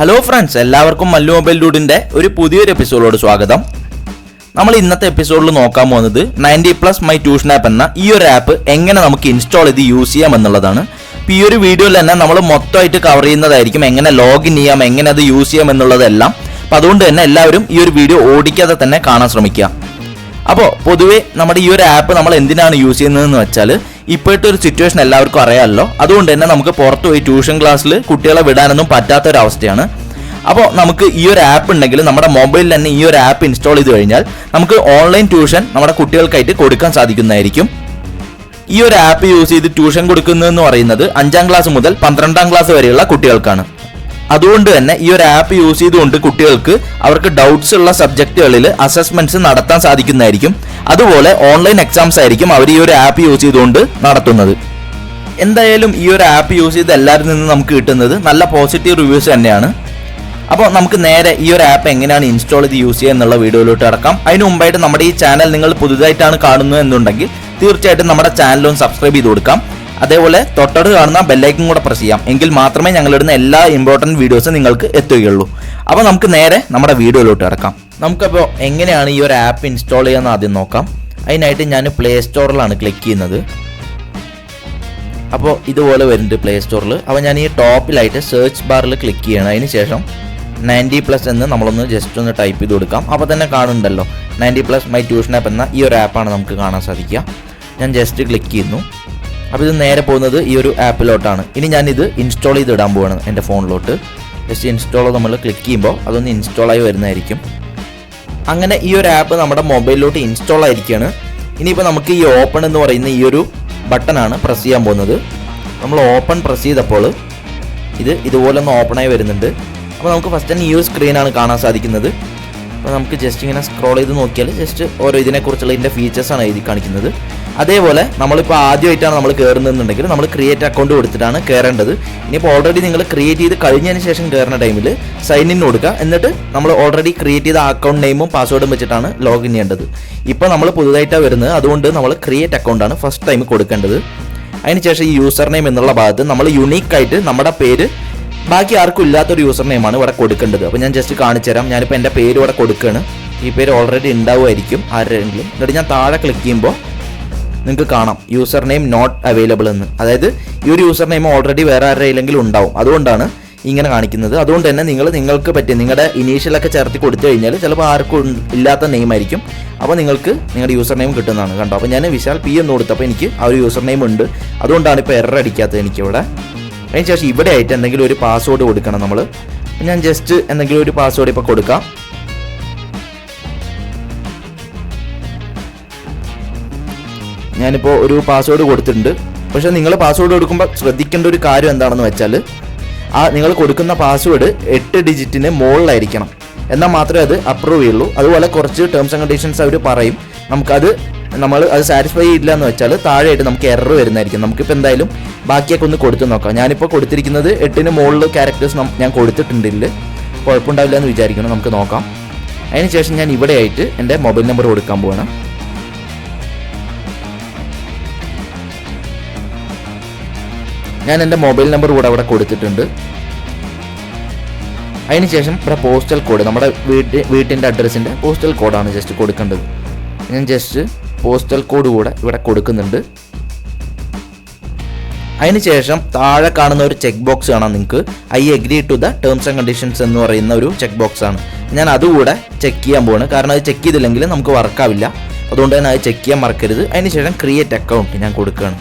Hello friends, എല്ലാവർക്കും Mallu mobile ഡൂഡിൻ്റെ ഒരു പുതിയൊരു എപ്പിസോഡോട് സ്വാഗതം. നമ്മൾ ഇന്നത്തെ എപ്പിസോഡിൽ നോക്കാൻ പോകുന്നത് 90+ മൈ ട്യൂഷൻ ആപ്പ് എന്ന ഈ ഒരു ആപ്പ് എങ്ങനെ നമുക്ക് ഇൻസ്റ്റാൾ ചെയ്ത് യൂസ് ചെയ്യാം എന്നുള്ളതാണ്. അപ്പോൾ ഈ ഒരു വീഡിയോയിൽ തന്നെ നമ്മൾ മൊത്തമായിട്ട് കവർ ചെയ്യുന്നതായിരിക്കും, എങ്ങനെ ലോഗിൻ ചെയ്യാം, എങ്ങനെ അത് യൂസ് ചെയ്യാം എന്നുള്ളതെല്ലാം. അപ്പോൾ അതുകൊണ്ട് തന്നെ എല്ലാവരും ഈ ഒരു വീഡിയോ ഓടിക്കാതെ തന്നെ കാണാൻ ശ്രമിക്കുക. അപ്പോൾ പൊതുവേ നമ്മുടെ ഈ ഒരു ആപ്പ് നമ്മൾ എന്തിനാണ് യൂസ് ചെയ്യുന്നതെന്ന് വെച്ചാൽ, ഇപ്പോഴത്തെ ഒരു സിറ്റുവേഷൻ എല്ലാവർക്കും അറിയാമല്ലോ. അതുകൊണ്ട് തന്നെ നമുക്ക് പുറത്ത് പോയി ട്യൂഷൻ ക്ലാസ്സിൽ കുട്ടികളെ വിടാനൊന്നും പറ്റാത്തൊരവസ്ഥയാണ്. അപ്പോൾ നമുക്ക് ഈ ഒരു ആപ്പ് ഉണ്ടെങ്കിൽ നമ്മുടെ മൊബൈലിൽ തന്നെ ഈ ഒരു ആപ്പ് ഇൻസ്റ്റാൾ ചെയ്ത് കഴിഞ്ഞാൽ നമുക്ക് ഓൺലൈൻ ട്യൂഷൻ നമ്മുടെ കുട്ടികൾക്കായിട്ട് കൊടുക്കാൻ സാധിക്കുന്നതായിരിക്കും. ഈ ഒരു ആപ്പ് യൂസ് ചെയ്ത് ട്യൂഷൻ കൊടുക്കുന്നതെന്ന് പറയുന്നത് 5ാം ക്ലാസ് മുതൽ 12ാം ക്ലാസ് വരെയുള്ള കുട്ടികൾക്കാണ്. അതുകൊണ്ട് തന്നെ ഈ ഒരു ആപ്പ് യൂസ് ചെയ്തുകൊണ്ട് കുട്ടികൾക്ക് അവർക്ക് ഡൗട്ട്സ് ഉള്ള സബ്ജക്റ്റുകളിൽ അസസ്മെന്റ്സ് നടത്താൻ സാധിക്കുന്നതായിരിക്കും. അതുപോലെ ഓൺലൈൻ എക്സാംസ് ആയിരിക്കും അവർ ഈ ഒരു ആപ്പ് യൂസ് ചെയ്തുകൊണ്ട് നടത്തുന്നത്. എന്തായാലും ഈ ഒരു ആപ്പ് യൂസ് ചെയ്ത് എല്ലാവരിൽ നിന്നും നമുക്ക് കിട്ടുന്നത് നല്ല പോസിറ്റീവ് റിവ്യൂസ് തന്നെയാണ്. അപ്പോൾ നമുക്ക് നേരെ ഈ ഒരു ആപ്പ് എങ്ങനെയാണ് ഇൻസ്റ്റാൾ ചെയ്ത് യൂസ് ചെയ്യുക എന്നുള്ള വീഡിയോയിലോട്ട് ഇറക്കാം. അതിന് മുമ്പായിട്ട് നമ്മുടെ ഈ ചാനൽ നിങ്ങൾ പുതുതായിട്ടാണ് കാണുന്നത് എന്നുണ്ടെങ്കിൽ തീർച്ചയായിട്ടും നമ്മുടെ ചാനലൊന്ന് സബ്സ്ക്രൈബ് ചെയ്ത് കൊടുക്കാം. അതേപോലെ തൊട്ടടുത്ത് കാണുന്ന ബെല്ലൈക്കൺ കൂടെ പ്രസ് ചെയ്യാം, എങ്കിൽ മാത്രമേ ഞങ്ങളിടുന്ന എല്ലാ ഇമ്പോർട്ടൻറ്റ് വീഡിയോസും നിങ്ങൾക്ക് എത്തുകയുള്ളൂ. അപ്പോൾ നമുക്ക് നേരെ നമ്മുടെ വീഡിയോയിലോട്ട് ഇറക്കാം. നമുക്കപ്പോൾ എങ്ങനെയാണ് ഈ ഒരു ആപ്പ് ഇൻസ്റ്റാൾ ചെയ്യാമെന്ന് ആദ്യം നോക്കാം. അതിനായിട്ട് ഞാൻ പ്ലേ സ്റ്റോറിലാണ് ക്ലിക്ക് ചെയ്യുന്നത്. അപ്പോൾ ഇതുപോലെ വരുന്നുണ്ട് പ്ലേ സ്റ്റോറിൽ. അപ്പോൾ ഞാൻ ഈ ടോപ്പിലായിട്ട് സെർച്ച് ബാറിൽ ക്ലിക്ക് ചെയ്യണം. അതിന് ശേഷം 90+ എന്ന് നമ്മളൊന്ന് ജസ്റ്റ് ഒന്ന് ടൈപ്പ് ചെയ്ത് കൊടുക്കാം. അപ്പോൾ തന്നെ കാണുന്നുണ്ടല്ലോ 90+ മൈ ട്യൂഷൻ ആപ്പ് എന്ന ഈ ഒരു ആപ്പാണ് നമുക്ക് കാണാൻ സാധിക്കുക. ഞാൻ ജസ്റ്റ് ക്ലിക്ക് ചെയ്യുന്നു. അപ്പോൾ ഇത് നേരെ പോകുന്നത് ഈ ഒരു ആപ്പിലോട്ടാണ്. ഇനി ഞാനിത് ഇൻസ്റ്റാൾ ചെയ്ത് ഇടാൻ പോവാണ് എൻ്റെ ഫോണിലോട്ട്. ജസ്റ്റ് ഇൻസ്റ്റാൾ നമ്മൾ ക്ലിക്ക് ചെയ്യുമ്പോൾ അതൊന്ന് ഇൻസ്റ്റാളായി വരുന്നതായിരിക്കും. അങ്ങനെ ഈ ഒരു ആപ്പ് നമ്മുടെ മൊബൈലിലോട്ട് ഇൻസ്റ്റാൾ ആയിരിക്കുകയാണ്. ഇനിയിപ്പോൾ നമുക്ക് ഈ ഓപ്പൺ എന്ന് പറയുന്ന ഈ ഒരു ബട്ടണാണ് പ്രസ് ചെയ്യാൻ പോകുന്നത്. നമ്മൾ ഓപ്പൺ പ്രസ് ചെയ്തപ്പോൾ ഇത് ഇതുപോലെ ഒന്ന് ഓപ്പണായി വരുന്നുണ്ട്. അപ്പോൾ നമുക്ക് ഫസ്റ്റ് തന്നെ ഈ ഒരു സ്ക്രീനാണ് കാണാൻ സാധിക്കുന്നത്. അപ്പോൾ നമുക്ക് ജസ്റ്റ് ഇങ്ങനെ സ്ക്രോൾ ചെയ്ത് നോക്കിയാൽ ജസ്റ്റ് ഓരോ ഇതിനെക്കുറിച്ചുള്ള ഇതിൻ്റെ ഫീച്ചേഴ്സാണ് എഴുതി കാണിക്കുന്നത്. അതേപോലെ നമ്മളിപ്പോൾ ആദ്യമായിട്ടാണ് നമ്മൾ കയറുന്നതെന്നുണ്ടെങ്കിൽ നമ്മൾ ക്രിയേറ്റ് അക്കൗണ്ട് കൊടുത്തിട്ടാണ് കയറേണ്ടത്. ഇനിയിപ്പോൾ ഓൾറെഡി നിങ്ങൾ ക്രിയേറ്റ് ചെയ്ത് കഴിഞ്ഞതിന് ശേഷം കയറുന്ന ടൈമിൽ സൈൻ ഇൻ കൊടുക്കുക. എന്നിട്ട് നമ്മൾ ഓൾറെഡി ക്രിയേറ്റ് ചെയ്ത അക്കൗണ്ട് നെയിമും പാസ്വേഡും വെച്ചിട്ടാണ് ലോഗിൻ ചെയ്യേണ്ടത്. ഇപ്പോൾ നമ്മൾ പുതുതായിട്ടാണ് വരുന്നത്, അതുകൊണ്ട് നമ്മൾ ക്രിയേറ്റ് അക്കൗണ്ടാണ് ഫസ്റ്റ് ടൈം കൊടുക്കേണ്ടത്. അതിനുശേഷം ഈ യൂസർ നെയിം എന്നുള്ള ഭാഗത്ത് നമ്മൾ യുണീക്കായിട്ട് നമ്മുടെ പേര് ബാക്കി ആർക്കും ഇല്ലാത്തൊരു യൂസർ നെയിമാണ് ഇവിടെ കൊടുക്കേണ്ടത്. അപ്പോൾ ഞാൻ ജസ്റ്റ് കാണിച്ചു തരാം. ഞാനിപ്പോൾ എൻ്റെ പേര് ഇവിടെ കൊടുക്കുകയാണ്. ഈ പേര് ഓൾറെഡി ഉണ്ടാവുമായിരിക്കും ആരെങ്കിലും. എന്നിട്ട് ഞാൻ താഴെ ക്ലിക്ക് ചെയ്യുമ്പോൾ നിങ്ങൾക്ക് കാണാം യൂസർ നെയിം നോട്ട് അവൈലബിൾ എന്ന്. അതായത് ഈ ഒരു യൂസർ നെയിം ഓൾറെഡി വേറെ ആരെങ്കിലും ഉണ്ടാവും, അതുകൊണ്ടാണ് ഇങ്ങനെ കാണിക്കുന്നത്. അതുകൊണ്ട് തന്നെ നിങ്ങൾക്ക് പറ്റിയ നിങ്ങളുടെ ഇനീഷ്യലൊക്കെ ചേർത്തി കൊടുത്തു കഴിഞ്ഞാൽ ചിലപ്പോൾ ആർക്കും ഇല്ലാത്ത നെയിം ആയിരിക്കും. അപ്പോൾ നിങ്ങൾക്ക് നിങ്ങളുടെ യൂസർ നെയിം കിട്ടുന്നതാണ്. കണ്ടോ, അപ്പോൾ ഞാൻ വിശാൽ പി എന്ന് കൊടുത്തപ്പോൾ എനിക്ക് ആ ഒരു യൂസർ നെയിം ഉണ്ട്. അതുകൊണ്ടാണ് ഇപ്പോൾ എറർ അടിക്കാത്തത് എനിക്കിവിടെ. അതിനുശേഷം ഇവിടെ ആയിട്ട് എന്തെങ്കിലും ഒരു പാസ്വേഡ് കൊടുക്കണം നമ്മൾ. ഞാൻ ജസ്റ്റ് എന്തെങ്കിലും ഒരു പാസ്വേഡ് ഇപ്പോൾ കൊടുക്കാം. ഞാനിപ്പോൾ ഒരു പാസ്വേഡ് കൊടുത്തിട്ടുണ്ട്. പക്ഷേ നിങ്ങൾ പാസ്വേഡ് കൊടുക്കുമ്പോൾ ശ്രദ്ധിക്കേണ്ട ഒരു കാര്യം എന്താണെന്ന് വെച്ചാൽ, നിങ്ങൾ കൊടുക്കുന്ന പാസ്വേഡ് 8 ഡിജിറ്റിന് മുകളിലായിരിക്കണം. എന്നാൽ മാത്രമേ അത് അപ്രൂവ് ചെയ്യുള്ളൂ. അതുപോലെ കുറച്ച് ടേംസ് ആൻഡ് കണ്ടീഷൻസ് അവർ പറയും. നമ്മൾ അത് സാറ്റിസ്ഫൈ ചെയ്യില്ല എന്ന് വെച്ചാൽ താഴെയായിട്ട് നമുക്ക് എറർ വരുന്നതായിരിക്കും. നമുക്കിപ്പോൾ എന്തായാലും ബാക്കിയൊക്കെ ഒന്ന് കൊടുത്ത് നോക്കാം. ഞാനിപ്പോൾ കൊടുത്തിരിക്കുന്നത് 8ന് മുകളിൽ ക്യാരക്ടേഴ്സ് ഞാൻ കൊടുത്തിട്ടുണ്ടില്ല. കുഴപ്പമുണ്ടാവില്ല എന്ന് വിചാരിക്കണം. നമുക്ക് നോക്കാം. അതിനുശേഷം ഞാൻ ഇവിടെ ആയിട്ട് എൻ്റെ മൊബൈൽ നമ്പർ കൊടുക്കാൻ പോവാണ്. ഞാൻ എൻ്റെ മൊബൈൽ നമ്പർ കൂടെ അവിടെ കൊടുത്തിട്ടുണ്ട്. അതിനുശേഷം ഇവിടെ പോസ്റ്റൽ കോഡ്, നമ്മുടെ വീട്ടിൻ്റെ അഡ്രസ്സിൻ്റെ പോസ്റ്റൽ കോഡാണ് ജസ്റ്റ് കൊടുക്കേണ്ടത്. ഞാൻ ജസ്റ്റ് പോസ്റ്റൽ കോഡ് കൂടെ ഇവിടെ കൊടുക്കുന്നുണ്ട്. അതിനുശേഷം താഴെ കാണുന്ന ഒരു ചെക്ക് ബോക്സ് കാണാം നിങ്ങൾക്ക്. I agree to the terms and conditions എന്ന് പറയുന്ന ഒരു ചെക്ക് ബോക്സ് ആണ്. ഞാൻ അതുകൂടെ ചെക്ക് ചെയ്യാൻ പോവാണ്. കാരണം അത് ചെക്ക് ചെയ്തില്ലെങ്കിൽ നമുക്ക് വർക്കാവില്ല. അതുകൊണ്ട് തന്നെ അത് ചെക്ക് ചെയ്യാൻ മറക്കരുത്. അതിനുശേഷം ക്രിയേറ്റ് അക്കൗണ്ട് ഞാൻ കൊടുക്കുകയാണ്.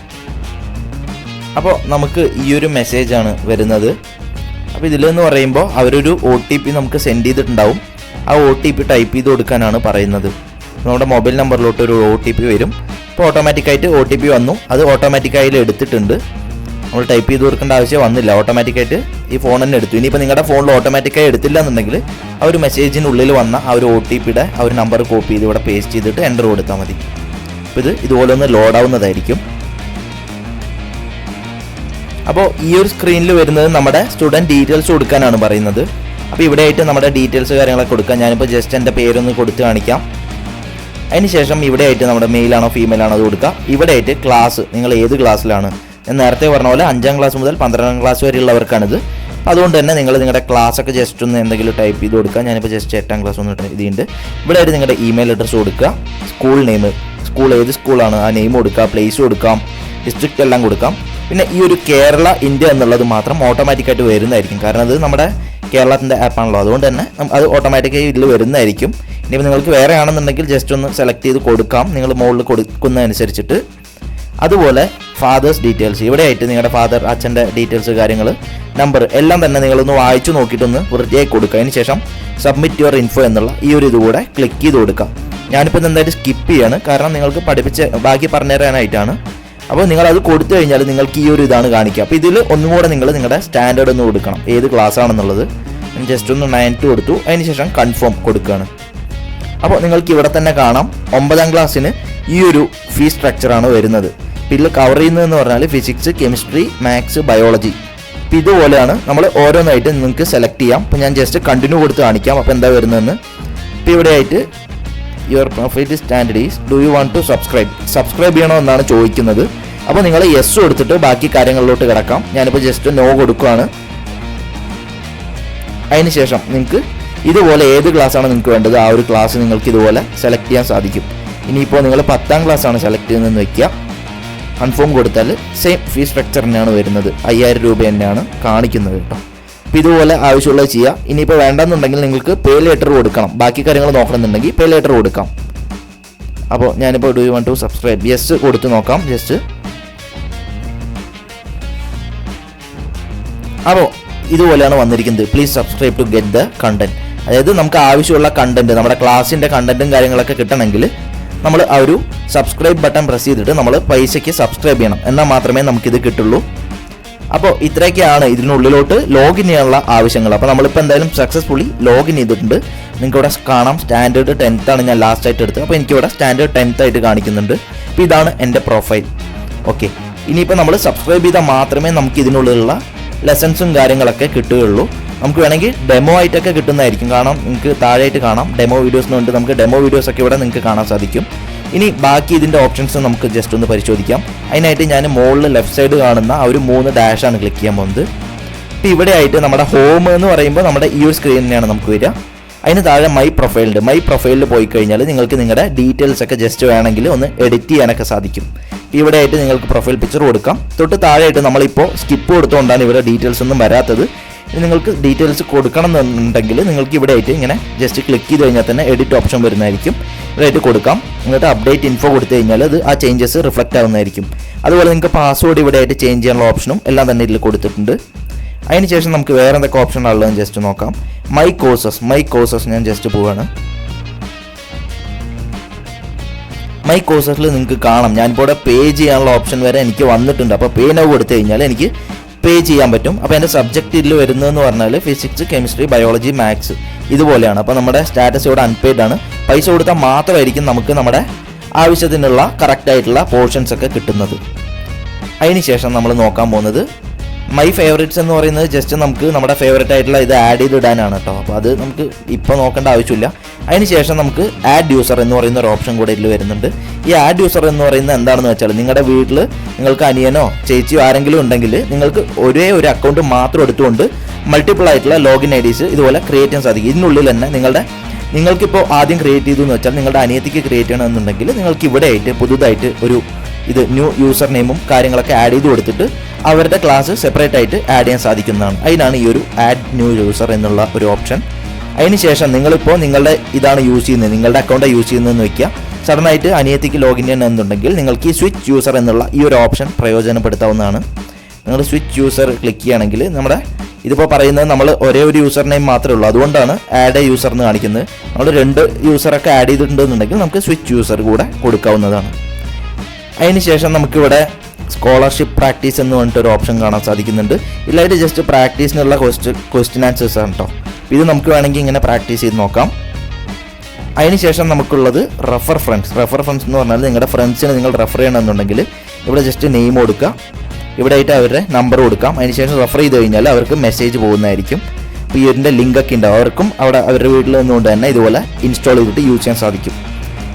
അപ്പോൾ നമുക്ക് ഈ ഒരു മെസ്സേജാണ് വരുന്നത്. അപ്പോൾ ഇതിലെന്ന് പറയുമ്പോൾ അവരൊരു OTP നമുക്ക് സെൻഡ് ചെയ്തിട്ടുണ്ടാവും. ആ OTP ടൈപ്പ് ചെയ്ത് കൊടുക്കാനാണ് പറയുന്നത്. നമ്മുടെ മൊബൈൽ നമ്പറിലോട്ട് ഒരു OTP വരും. അപ്പോൾ ഓട്ടോമാറ്റിക്കായിട്ട് OTP വന്നു. അത് ഓട്ടോമാറ്റിക്കായി എടുത്തിട്ടുണ്ട്. നമ്മൾ ടൈപ്പ് ചെയ്ത് കൊടുക്കേണ്ട ആവശ്യം വന്നില്ല. ഓട്ടോമാറ്റിക്കായിട്ട് ഈ ഫോൺ തന്നെ എടുത്തു. ഇനിയിപ്പോൾ നിങ്ങളുടെ ഫോണിൽ ഓട്ടോമാറ്റിക്കായി എടുത്തില്ല എന്നുണ്ടെങ്കിൽ ആ ഒരു മെസ്സേജിനുള്ളിൽ വന്ന ആ ഒരു OTPയുടെ ആ ഒരു നമ്പർ കോപ്പി ചെയ്ത് ഇവിടെ പേസ്റ്റ് ചെയ്തിട്ട് എൻ്റർ കൊടുത്താൽ മതി. അപ്പോൾ ഇത് ഇതുപോലെ ഒന്ന് ലോഡാവുന്നതായിരിക്കും. അപ്പോൾ ഈ ഒരു സ്ക്രീനിൽ വരുന്നത് നമ്മുടെ സ്റ്റുഡൻറ്റ് ഡീറ്റെയിൽസ് കൊടുക്കാനാണ് പറയുന്നത്. അപ്പോൾ ഇവിടെ ആയിട്ട് നമ്മുടെ ഡീറ്റെയിൽസ് കാര്യങ്ങളൊക്കെ കൊടുക്കാം. ഞാനിപ്പോൾ ജസ്റ്റ് എൻ്റെ പേരൊന്ന് കൊടുത്ത് കാണിക്കാം. അതിനുശേഷം ഇവിടെ ആയിട്ട് നമ്മുടെ മെയിലാണോ ഫീമെയിൽ ആണോ അത് കൊടുക്കുക. ഇവിടെ ആയിട്ട് ക്ലാസ്, നിങ്ങൾ ഏത് ക്ലാസ്സിലാണ്. ഞാൻ നേരത്തെ പറഞ്ഞ പോലെ 5ാം ക്ലാസ് മുതൽ 12ാം ക്ലാസ് വരെയുള്ളവർക്കാണിത്. അതുകൊണ്ട് തന്നെ നിങ്ങൾ നിങ്ങളുടെ ക്ലാസ്സൊക്കെ ജസ്റ്റ് ഒന്ന് എന്തെങ്കിലും ടൈപ്പ് ചെയ്ത് കൊടുക്കുക. ഞാനിപ്പോൾ ജസ്റ്റ് 8ാം ക്ലാസ് ഒന്ന് ഇതുണ്ട്. ഇവിടെ ആയിട്ട് നിങ്ങളുടെ ഇമെയിൽ അഡ്രസ്സ് കൊടുക്കുക, സ്കൂൾ നെയിം, സ്കൂൾ ഏത് സ്കൂളാണ് ആ നെയിം കൊടുക്കുക, പ്ലേസ് കൊടുക്കാം, ഡിസ്ട്രിക്റ്റ് എല്ലാം കൊടുക്കാം. പിന്നെ ഈ ഒരു കേരള ഇന്ത്യ എന്നുള്ളത് മാത്രം ഓട്ടോമാറ്റിക്കായിട്ട് വരുന്നതായിരിക്കും. കാരണം അത് നമ്മുടെ കേരളത്തിൻ്റെ ആപ്പാണല്ലോ, അതുകൊണ്ട് തന്നെ അത് ഓട്ടോമാറ്റിക്കായി ഇതിൽ വരുന്നതായിരിക്കും. ഇനിയിപ്പോൾ നിങ്ങൾക്ക് വേറെ ആണെന്നുണ്ടെങ്കിൽ ജസ്റ്റ് ഒന്ന് സെലക്ട് ചെയ്ത് കൊടുക്കാം നിങ്ങൾ മുകളിൽ കൊടുക്കുന്നതനുസരിച്ചിട്ട്. അതുപോലെ ഫാദേഴ്സ് ഡീറ്റെയിൽസ്, ഇവിടെ ആയിട്ട് നിങ്ങളുടെ ഫാദർ, അച്ഛൻ്റെ ഡീറ്റെയിൽസ്, കാര്യങ്ങൾ, നമ്പർ എല്ലാം തന്നെ നിങ്ങളൊന്ന് വായിച്ചു നോക്കിയിട്ടൊന്ന് വൃത്തിയായി കൊടുക്കുക. അതിന് ശേഷം സബ്മിറ്റ് യുവർ ഇൻഫോ എന്നുള്ള ഈ ഒരു ഇതുകൂടെ ക്ലിക്ക് ചെയ്ത് കൊടുക്കാം. ഞാനിപ്പോൾ എന്തായാലും സ്കിപ്പ് ചെയ്യാണ്, കാരണം നിങ്ങൾക്ക് പഠിപ്പിച്ച് ബാക്കി പറഞ്ഞു തരാനായിട്ടാണ്. അപ്പോൾ നിങ്ങളത് കൊടുത്തു കഴിഞ്ഞാൽ നിങ്ങൾക്ക് ഈ ഒരു ഇതാണ് കാണിക്കുക. അപ്പോൾ ഇതിൽ ഒന്നും കൂടെ നിങ്ങൾ നിങ്ങളുടെ സ്റ്റാൻഡേർഡ് ഒന്ന് കൊടുക്കണം, ഏത് ക്ലാസ് ആണെന്നുള്ളത്. ജസ്റ്റ് ഒന്ന് 9 കൊടുത്തു, അതിന് ശേഷം കൺഫേം കൊടുക്കുകയാണ്. അപ്പോൾ നിങ്ങൾക്ക് ഇവിടെ തന്നെ കാണാം 9ാം ക്ലാസ്സിന് ഈ ഒരു ഫീസ് സ്ട്രക്ചറാണ് വരുന്നത്. ഇതിൽ കവർ ചെയ്യുന്നതെന്ന് പറഞ്ഞാൽ ഫിസിക്സ്, കെമിസ്ട്രി, മാത്സ്, ബയോളജി. അപ്പോൾ ഇതുപോലെയാണ് നമ്മൾ ഓരോന്നായിട്ട് നിങ്ങൾക്ക് സെലക്ട് ചെയ്യാം. അപ്പോൾ ഞാൻ ജസ്റ്റ് കണ്ടിന്യൂ കൊടുത്ത് കാണിക്കാം അപ്പോൾ എന്താ വരുന്നതെന്ന്. ഇപ്പോൾ ഇവിടെ ആയിട്ട് your profile standard is do you want to subscribe ചെയ്യണോ എന്നാണ് ചോദിക്കുന്നത്. അപ്പോൾ നിങ്ങൾ യെസ് കൊടുത്തിട്ട് ബാക്കി കാര്യങ്ങളിലോട്ട് കിടക്കാം. ഞാനിപ്പോൾ ജസ്റ്റ് നോ കൊടുക്കുകയാണ്. അതിന് ശേഷം നിങ്ങൾക്ക് ഇതുപോലെ ഏത് ക്ലാസ്സാണ് നിങ്ങൾക്ക് വേണ്ടത് ആ ഒരു ക്ലാസ് നിങ്ങൾക്ക് ഇതുപോലെ സെലക്ട് ചെയ്യാൻ സാധിക്കും. ഇനിയിപ്പോൾ നിങ്ങൾ 10ാം ക്ലാസ്സാണ് സെലക്ട് ചെയ്യുന്നതെന്ന് വയ്ക്കുക. കൺഫേം കൊടുത്താൽ സെയിം ഫീസ് സ്ട്രക്ചർ തന്നെയാണ് വരുന്നത്, 5000 രൂപ തന്നെയാണ് കാണിക്കുന്നത് കേട്ടോ. അപ്പോൾ ഇതുപോലെ ആവശ്യമുള്ളത് ചെയ്യുക. ഇനിയിപ്പോൾ വേണ്ടെന്നുണ്ടെങ്കിൽ നിങ്ങൾക്ക് പേ ലെറ്റർ കൊടുക്കണം, ബാക്കി കാര്യങ്ങൾ നോക്കണമെന്നുണ്ടെങ്കിൽ പേ ലെറ്റർ കൊടുക്കാം. അപ്പോൾ ഞാനിപ്പോൾ do you want to subscribe yes കൊടുത്ത് നോക്കാം ജസ്റ്റ്. അപ്പോൾ ഇതുപോലെയാണ് വന്നിരിക്കുന്നത്. Please subscribe to get the content. അതായത് നമുക്ക് ആവശ്യമുള്ള കണ്ടന്റ്, നമ്മുടെ ക്ലാസ്സിൻ്റെ കണ്ടന്റും കാര്യങ്ങളൊക്കെ കിട്ടണമെങ്കിൽ നമ്മൾ ആ ഒരു സബ്സ്ക്രൈബ് ബട്ടൺ പ്രസ് ചെയ്തിട്ട് നമ്മൾ പൈസയ്ക്ക് സബ്സ്ക്രൈബ് ചെയ്യണം, എന്നാൽ മാത്രമേ നമുക്കിത് കിട്ടുള്ളൂ. അപ്പോൾ ഇത്രയൊക്കെയാണ് ഇതിനുള്ളിലോട്ട് ലോഗിൻ ചെയ്യാനുള്ള ആവശ്യങ്ങൾ. അപ്പോൾ നമ്മളിപ്പോൾ എന്തായാലും സക്സസ്ഫുള്ളി ലോഗിൻ ചെയ്തിട്ടുണ്ട്. നിങ്ങൾക്ക് ഇവിടെ കാണാം സ്റ്റാൻഡേർഡ് 10th ആണ് ഞാൻ ലാസ്റ്റ് ആയിട്ട് എടുത്തത്. അപ്പോൾ എനിക്കിവിടെ സ്റ്റാൻഡേർഡ് 10th ആയിട്ട് കാണിക്കുന്നുണ്ട്. അപ്പോൾ ഇതാണ് എൻ്റെ പ്രൊഫൈൽ. ഓക്കെ, ഇനിയിപ്പോൾ നമ്മൾ സബ്സ്ക്രൈബ് ചെയ്താൽ മാത്രമേ നമുക്ക് ഇതിനുള്ളിലുള്ള ലെസൺസും കാര്യങ്ങളൊക്കെ കിട്ടുകയുള്ളൂ. നമുക്ക് വേണമെങ്കിൽ ഡെമോ ആയിട്ടൊക്കെ കിട്ടുന്നതായിരിക്കും. കാരണം നിങ്ങൾക്ക് താഴെയായിട്ട് കാണാം ഡെമോ വീഡിയോസ് എന്നുണ്ട്. നമുക്ക് ഡെമോ വീഡിയോസൊക്കെ ഇവിടെ നിങ്ങൾക്ക് കാണാൻ സാധിക്കും. ഇനി ബാക്കി ഇതിൻ്റെ ഓപ്ഷൻസ് നമുക്ക് ജസ്റ്റ് ഒന്ന് പരിശോധിക്കാം. അതിനായിട്ട് ഞാൻ മുകളിൽ ലെഫ്റ്റ് സൈഡ് കാണുന്ന ആ ഒരു 3 ഡാഷാണ് ക്ലിക്ക് ചെയ്യാൻ പോകുന്നത്. ഇപ്പോൾ ഇവിടെ ആയിട്ട് നമ്മുടെ ഹോം എന്ന് പറയുമ്പോൾ നമ്മുടെ ഈ ഒരു സ്ക്രീൻ തന്നെയാണ് നമുക്ക് വരിക. അതിന് താഴെ മൈ പ്രൊഫൈലുണ്ട്. മൈ പ്രൊഫൈലിൽ പോയി കഴിഞ്ഞാൽ നിങ്ങൾക്ക് നിങ്ങളുടെ ഡീറ്റെയിൽസ് ഒക്കെ ജസ്റ്റ് വേണമെങ്കിൽ ഒന്ന് എഡിറ്റ് ചെയ്യാനൊക്കെ സാധിക്കും. ഇവിടെ ആയിട്ട് നിങ്ങൾക്ക് പ്രൊഫൈൽ പിക്ചർ കൊടുക്കാം. തൊട്ട് താഴെയായിട്ട് നമ്മളിപ്പോൾ സ്കിപ്പ് കൊടുത്തുകൊണ്ടാണ് ഇവിടെ ഡീറ്റെയിൽസ് ഒന്നും വരാത്തത്. നിങ്ങൾക്ക് ഡീറ്റെയിൽസ് കൊടുക്കണം എന്നുണ്ടെങ്കിൽ നിങ്ങൾക്ക് ഇവിടെ ആയിട്ട് ഇങ്ങനെ ജസ്റ്റ് ക്ലിക്ക് ചെയ്ത് കഴിഞ്ഞാൽ തന്നെ എഡിറ്റ് ഓപ്ഷൻ വരുന്നതായിരിക്കും. ഇവിടെ ആയിട്ട് കൊടുക്കാം. എന്നിട്ട് അപ്ഡേറ്റ് ഇൻഫോ കൊടുത്തു കഴിഞ്ഞാൽ അത് ആ ചേഞ്ചസ് റിഫ്ലക്റ്റ് ആവുന്നതായിരിക്കും. അതുപോലെ നിങ്ങൾക്ക് പാസ്വേഡ് ഇവിടെ ആയിട്ട് ചേഞ്ച് ചെയ്യാനുള്ള ഓപ്ഷനും എല്ലാം തന്നെ ഇതിൽ കൊടുത്തിട്ടുണ്ട്. അതിനുശേഷം നമുക്ക് വേറെ എന്തൊക്കെ ഓപ്ഷൻ ഉള്ളതെന്ന് ജസ്റ്റ് നോക്കാം. മൈ കോഴ്സസ് ഞാൻ ജസ്റ്റ് പോവാണ്. മൈ കോഴ്സസിൽ നിങ്ങൾക്ക് കാണാം ഞാനിപ്പോൾ ഇവിടെ പേ ചെയ്യാനുള്ള ഓപ്ഷൻ വരെ എനിക്ക് വന്നിട്ടുണ്ട്. അപ്പോൾ പേ നൗ കൊടുത്തു കഴിഞ്ഞാൽ എനിക്ക് പേ ചെയ്യാൻ പറ്റും. അപ്പോൾ എൻ്റെ സബ്ജക്റ്റ് ഇതിൽ വരുന്നതെന്ന് പറഞ്ഞാൽ ഫിസിക്സ്, കെമിസ്ട്രി, ബയോളജി, മാത്സ് ഇതുപോലെയാണ്. അപ്പോൾ നമ്മുടെ സ്റ്റാറ്റസ് ഇവിടെ അൺപെയ്ഡ് ആണ്. പൈസ കൊടുത്താൽ മാത്രമായിരിക്കും നമുക്ക് നമ്മുടെ ആവശ്യത്തിനുള്ള കറക്റ്റായിട്ടുള്ള പോർഷൻസ് ഒക്കെ കിട്ടുന്നത്. അതിനുശേഷം നമ്മൾ നോക്കാൻ പോകുന്നത് മൈ ഫേവറേറ്റ്സ് എന്ന് പറയുന്നത് ജസ്റ്റ് നമുക്ക് നമ്മുടെ ഫേവറേറ്റ് ആയിട്ടുള്ള ഇത് ആഡ് ചെയ്തിടാനാണ് കേട്ടോ. അപ്പോൾ അത് നമുക്ക് ഇപ്പോൾ നോക്കേണ്ട ആവശ്യമില്ല. അതിനുശേഷം നമുക്ക് ആഡ് യൂസർ എന്ന് പറയുന്ന ഒരു ഓപ്ഷൻ കൂടെ ഇതിൽ വരുന്നുണ്ട്. ഈ ആഡ് യൂസർ എന്ന് പറയുന്നത് എന്താണെന്ന് വെച്ചാൽ നിങ്ങളുടെ വീട്ടിൽ നിങ്ങൾക്ക് അനിയനോ ചേച്ചിയോ ആരെങ്കിലും ഉണ്ടെങ്കിൽ നിങ്ങൾക്ക് ഒരേ ഒരു അക്കൗണ്ട് മാത്രം എടുത്തുകൊണ്ട് മൾട്ടിപ്പിൾ ആയിട്ടുള്ള ലോഗിൻ IDs ഇതുപോലെ ക്രിയേറ്റ് ചെയ്യാൻ സാധിക്കും. ഇതിനുള്ളിൽ തന്നെ നിങ്ങൾക്കിപ്പോൾ ആദ്യം ക്രിയേറ്റ് ചെയ്തു എന്ന് വെച്ചാൽ നിങ്ങളുടെ അനിയത്തിക്ക് ക്രിയേറ്റ് ചെയ്യണമെന്നുണ്ടെങ്കിൽ നിങ്ങൾക്ക് ഇവിടെ ആയിട്ട് പുതുതായിട്ട് ഒരു ന്യൂ യൂസർ നെയിമും കാര്യങ്ങളൊക്കെ ആഡ് ചെയ്ത് കൊടുത്തിട്ട് അവരുടെ ക്ലാസ് സെപ്പറേറ്റ് ആയിട്ട് ആഡ് ചെയ്യാൻ സാധിക്കുന്നതാണ്. അതിനാണ് ഈ ഒരു ആഡ് ന്യൂ യൂസർ എന്നുള്ള ഒരു ഓപ്ഷൻ. അതിനുശേഷം നിങ്ങളിപ്പോൾ നിങ്ങളുടെ ഇതാണ് യൂസ് ചെയ്യുന്നത്, നിങ്ങളുടെ അക്കൗണ്ട് യൂസ് ചെയ്യുന്നതെന്ന് വയ്ക്കുക. സഡനായിട്ട് അനിയത്തിക്ക് ലോഗിൻ ചെയ്യണമെന്നുണ്ടെങ്കിൽ നിങ്ങൾക്ക് ഈ സ്വിച്ച് യൂസർ എന്നുള്ള ഈ ഒരു ഓപ്ഷൻ പ്രയോജനപ്പെടുത്താവുന്നതാണ്. നിങ്ങൾ സ്വിച്ച് യൂസർ ക്ലിക്ക് ചെയ്യുകയാണെങ്കിൽ നമ്മുടെ ഇതിപ്പോൾ പറയുന്നത് നമ്മൾ ഒരേ ഒരു യൂസർ നെയിം മാത്രമേ ഉള്ളൂ, അതുകൊണ്ടാണ് ആഡ് എ യൂസർ എന്ന് കാണിക്കുന്നത്. നമ്മൾ 2 യൂസറൊക്കെ ആഡ് ചെയ്തിട്ടുണ്ടെന്നുണ്ടെങ്കിൽ നമുക്ക് സ്വിച്ച് യൂസർ കൂടെ കൊടുക്കാവുന്നതാണ്. അതിനുശേഷം നമുക്കിവിടെ സ്കോളർഷിപ്പ് പ്രാക്ടീസ് എന്ന് പറഞ്ഞിട്ടൊരു ഓപ്ഷൻ കാണാൻ സാധിക്കുന്നുണ്ട്. ഇല്ലായിട്ട് ജസ്റ്റ് പ്രാക്ടീസിനുള്ള ക്വസ്റ്റ്യൻ ആൻസേഴ്സ് ആണ് കേട്ടോ. ഇത് നമുക്ക് വേണമെങ്കിൽ ഇങ്ങനെ പ്രാക്ടീസ് ചെയ്ത് നോക്കാം. അതിനുശേഷം നമുക്കുള്ളത് റെഫർ ഫ്രണ്ട്സ് എന്ന് പറഞ്ഞാൽ നിങ്ങളുടെ ഫ്രണ്ട്സിനെ നിങ്ങൾ റെഫർ ചെയ്യണമെന്നുണ്ടെങ്കിൽ ഇവിടെ ജസ്റ്റ് നെയിം കൊടുക്കുക, ഇവിടെ ആയിട്ട് അവരുടെ നമ്പർ കൊടുക്കാം. അതിനുശേഷം റെഫർ ചെയ്ത് കഴിഞ്ഞാൽ അവർക്ക് മെസ്സേജ് പോകുന്നതായിരിക്കും. അപ്പോൾ ഇതിൻ്റെ ലിങ്കൊക്കെ ഉണ്ടാവും, അവർക്കും അവിടെ അവരുടെ വീട്ടിൽ നിന്നുകൊണ്ട് തന്നെ ഇതുപോലെ ഇൻസ്റ്റാൾ ചെയ്തിട്ട് യൂസ് ചെയ്യാൻ സാധിക്കും.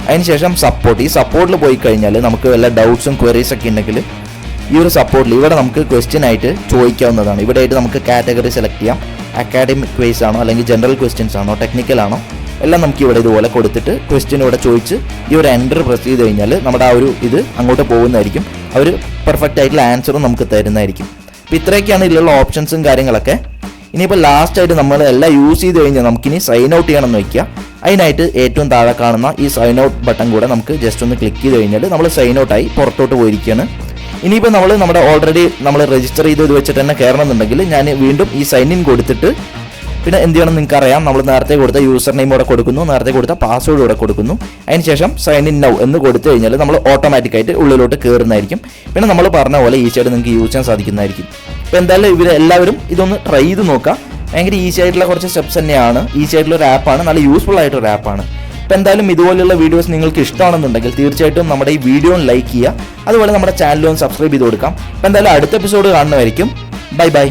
അതിനുശേഷം സപ്പോർട്ട്. ഈ സപ്പോർട്ടിൽ പോയി കഴിഞ്ഞാൽ നമുക്ക് വല്ല ഡൗട്ട്സും ക്വയറീസൊക്കെ ഉണ്ടെങ്കിൽ ഈ ഒരു സപ്പോർട്ടിൽ ഇവിടെ നമുക്ക് ക്വസ്റ്റ്യൻ ആയിട്ട് ചോദിക്കാവുന്നതാണ്. ഇവിടെ ആയിട്ട് നമുക്ക് കാറ്റഗറി സെലക്ട് ചെയ്യാം. അക്കാഡമിക് വൈസ് ആണോ അല്ലെങ്കിൽ ജനറൽ ക്വസ്റ്റ്യൻസ് ആണോ ടെക്നിക്കൽ ആണോ എല്ലാം നമുക്ക് ഇവിടെ ഇതുപോലെ കൊടുത്തിട്ട് ക്വസ്റ്റ്യൻ ഇവിടെ ചോദിച്ച് ഈ ഒരു എൻ്റർ പ്രസ് ചെയ്ത് കഴിഞ്ഞാൽ നമ്മുടെ ആ ഒരു ഇത് അങ്ങോട്ട് പോകുന്നതായിരിക്കും. അവർ പെർഫെക്റ്റ് ആയിട്ടുള്ള ആൻസറും നമുക്ക് തരുന്നതായിരിക്കും. അപ്പോൾ ഇത്രയൊക്കെയാണ് ഇതിലുള്ള ഓപ്ഷൻസും കാര്യങ്ങളൊക്കെ. ഇനിയിപ്പോൾ ലാസ്റ്റായിട്ട് നമ്മൾ എല്ലാം യൂസ് ചെയ്ത് കഴിഞ്ഞാൽ നമുക്കിനി സൈൻ ഔട്ട് ചെയ്യണമെന്ന് വയ്ക്കുക. അതിനായിട്ട് ഏറ്റവും താഴെ കാണുന്ന ഈ സൈൻ ഔട്ട് ബട്ടൺ കൂടെ നമുക്ക് ജസ്റ്റ് ഒന്ന് ക്ലിക്ക് ചെയ്ത് കഴിഞ്ഞാൽ നമ്മൾ സൈൻ ഔട്ടായി പുറത്തോട്ട് പോയിരിക്കുകയാണ്. ഇനിയിപ്പോൾ നമ്മുടെ ഓൾറെഡി നമ്മൾ രജിസ്റ്റർ ചെയ്ത് വെച്ചിട്ട് തന്നെ കയറണമെന്നുണ്ടെങ്കിൽ ഞാൻ വീണ്ടും ഈ സൈൻ ഇൻ കൊടുത്തിട്ട് പിന്നെ എന്ത് ചെയ്യണം നിങ്ങൾക്ക് അറിയാം. നമ്മൾ നേരത്തെ കൊടുത്ത യൂസർ നെയിം ഇവിടെ കൊടുക്കുന്നു, നേരത്തെ കൊടുത്ത പാസ്വേഡ് ഇവിടെ കൊടുക്കുന്നു. അതിനുശേഷം സൈൻ ഇൻ നൗ എന്ന് കൊടുത്തു കഴിഞ്ഞാൽ നമ്മൾ ഓട്ടോമാറ്റിക്കായിട്ട് ഉള്ളിലോട്ട് കയറുന്നതായിരിക്കും. പിന്നെ നമ്മൾ പറഞ്ഞ പോലെ ഈസിയായിട്ട് നിങ്ങൾക്ക് യൂസ് ചെയ്യാൻ സാധിക്കുന്നതായിരിക്കും. അപ്പോൾ എന്തായാലും ഇവരെല്ലാവരും ഇതൊന്ന് ട്രൈ ചെയ്ത് നോക്കാം. ഭയങ്കര ഈസി ആയിട്ടുള്ള കുറച്ച് സ്റ്റെപ്സ് തന്നെയാണ്. ഈസി ആയിട്ടുള്ള ഒരു ആപ്പാണ്, നല്ല യൂസ്ഫുൾ ആയിട്ടൊരു ആപ്പാണ്. അപ്പോൾ എന്തായാലും ഇതുപോലെയുള്ള വീഡിയോസ് നിങ്ങൾക്ക് ഇഷ്ടമാണെന്നുണ്ടെങ്കിൽ തീർച്ചയായിട്ടും നമ്മുടെ ഈ വീഡിയോ ലൈക്ക് ചെയ്യുക. അതുപോലെ നമ്മുടെ ചാനലും സബ്സ്ക്രൈബ് ചെയ്ത് കൊടുക്കാം. അപ്പോൾ എന്തായാലും അടുത്ത എപ്പിസോഡ് കാണുന്നതായിരിക്കും. Bye bye.